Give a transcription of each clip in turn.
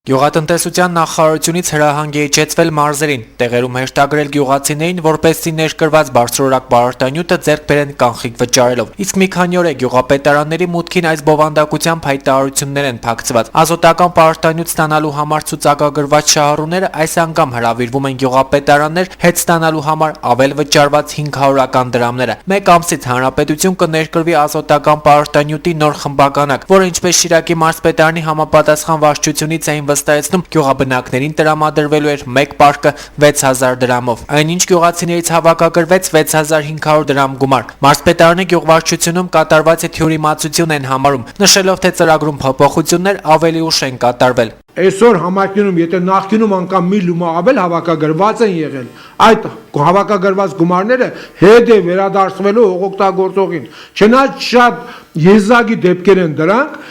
Գյուղատնտեսության նախարարությունից հրահանգ է իջեցվել մարզերին, տեղերում հեշտագրել գյուղացիներին, որպեսզի ներկրված բարձրորակ պարարտանյութը ձեռք բերեն կանխիկ վճարելով։ Իսկ մի քանի օր է գյուղապետարանների մուտքին այս բովանդակությամբ հայտարարություններ են փակցված։ Ազոտական պարարտանյութ ստանալու համար ցուցակագրված շահառուները այս անգամ հրավիրվում են գյուղապետարաններ հետ ստանալու համար ավել վճարված 500-ական դրամները։ Մեկ ամսից հանրապետություն կներկրվի ազոտական պարարտանյութի նոր խմբականակ, որը ինչպես Շիրակի մարզպետարանի համապատասխան վարչությունից էին վստահեցնում, գյուղաբնակներին տրամադրվելու էր մեկ պարկը 6000 դրամով։ Այնինչ գյուղացիներից հավաքագրվեց 6500 դրամ գումար։ Մարզպետարանի գյուղվարչությունում կատարված թյուրիմացություն են համարում, նշելով, թե ծրագրում փոփոխություններ ավելի ուշ են կատարվել։ Այսօր համայնքում, եթե նախկինում անգամ մի լումա ավել հավաքագրված են եղել, այդ հավաքագրված գումարները հետ է վերադարձվելու օգտագործողին։ Չնայած շատ եզակի դեպքեր են դրանք,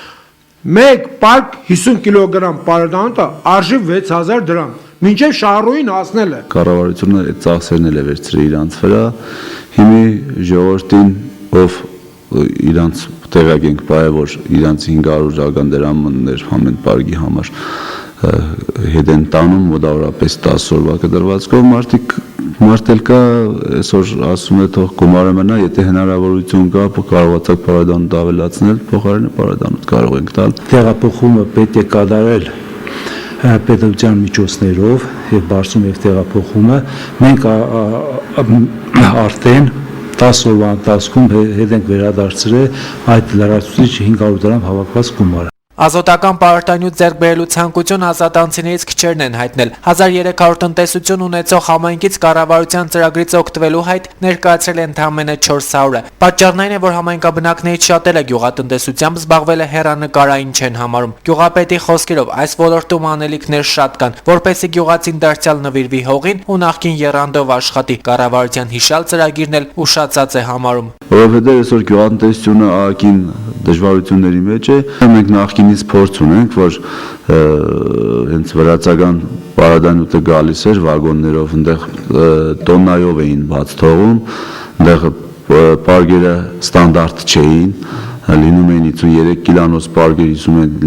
մեկ պարկ 50 կիլոգրամ պարարտանյութը արժի 6000 դրամ, մինչև շահառուին հասնել է։ Կառավարությունը այդ ծախսերն էլ է վերցրել իրանց վրա, հիմի ժողովրդին, ով իրանց տեղյակ ենք բայ, որ իրանց 500-ական դրամներ ամեն պարկի համար հետ են տանում, մոտավորապես 10 օրվա կտրվածքով, մարդել կա այսօր ասում է թող գումարը մնա, եթե հնարավորություն կա, կարողացաք պարարտանյութ ավելացնել, փոխարենը պարարտանյութ կարող ենք տալ։ Տեղափոխումը պետք է կատարել պետության միջոցներով եւ բարձում եւ տեղափոխումը մենք արդեն 10 օրվա ընթացքում հետ ենք վերադարձրել այդ լրացուցիչ 500 դրամ հավաքված գումարը։ Ազոտական պարարտանյութ ձեռք բերելու ցանկություն ազատանցիներից քչերն են հայտնել։ 1300 տնտեսություն ունեցող համայնքից կառավարության ծրագրից օգտվելու հայտ ներկայացրել են ընդամենը 400-ը։ Պատճառն այն է, որ համայնքաբնակներից շատերը գյուղատնտեսությամբ զբաղվելը հեռանկարային չեն համարում։ Գյուղապետի խոսքերով այս ոլորտում անելիքներ շատ կան, որպեսզի գյուղացին դարձյալ նվիրվի հողին ու նախկին եռանդով աշխատի։ Կառավարության հիշալ ծրագիրն էլ ուշացած է համարում։ Որովհետև այսօր գյուղատնտեսությունը ակին դժվարությունների մեջ է, մենք նախկինից փորձ ունենք, որ հենց վրացական պարարտանյութը գալիս էր վագոններով, այնտեղ տոննայով էին բաց թողում, այնտեղ պարկերը ստանդարտ չէին, լինում էին 53 կիլանոց պարկեր,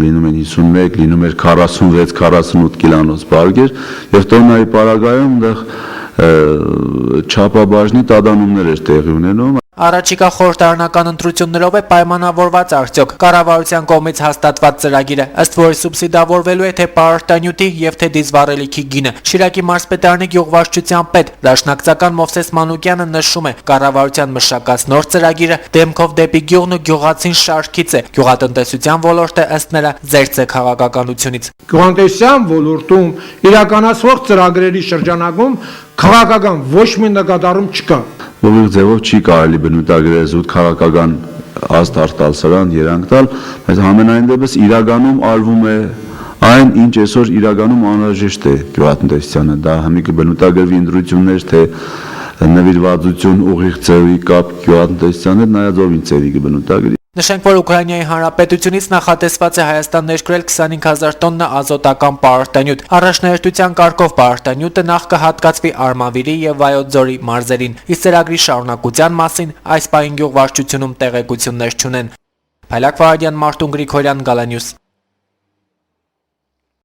լինում են 51, լինում էր 46-48 կիլանոց պարկեր, եւ տոննայի պարագայում այնտեղ չափաբաժնի տադանումներ էր տեղի ունենում։ Առաջիկա խորհրդարանական ընտրություններով է պայմանավորված արդյոք կառավարության կողմից հաստատված ծրագիրը, ըստ որի սուբսիդավորվելու է թե պարարտանյութի եւ թե դիզվառելիքի գինը։ Շիրակի մարզպետարանի գյուղվարչության պետ Դաշնակցական Մովսես Մանուկյանը նշում է, կառավարության մշակած նոր ծրագիրը դեմքով դեպի գյուղն ու գյուղացին շարքից է։ Գյուղատնտեսության ոլորտը ըստ նրա զերծ է քաղաքականությունից։ Գյուղատնտեսության ոլորտում իրականացվող ծրագրերի շրջանակում քաղաքական ոչ մի նկատառում չկա։ Որի ձևով չի կարելի բնութագրել զուտ քաղաքական ազդ արտալ սրան երանգ տալ, բայց համենայն դեպս իրականում արվում է այն, ինչ այսօր իրականում անհրաժեշտ է գյուղատնտեսությանը, դա հիմի կբնութագրվի ընտրություններ, թե նվիրվածություն ուղիղ ձևի կապ գյուղատնտեսության հետ, նայած ով ինչ ձևի կբնութագրի։ Նշենք, որ Ուկրաինայի Հանրապետությունից նախատեսված է Հայաստան ներկրել 25000 տոննա ազոտական պարարտանյութ։ Առաջնահերթության կարգով պարարտանյութը նախ կհատկացվի Արմավիրի եւ Վայոց ձորի մարզերին, իսկ ծրագրի շարունակության մասին այս պահին գյուղվարչությունում տեղեկություններ չունեն։ Փայլակ Վարդյան, Մարտուն Գրիգորյան, Գալանյուս։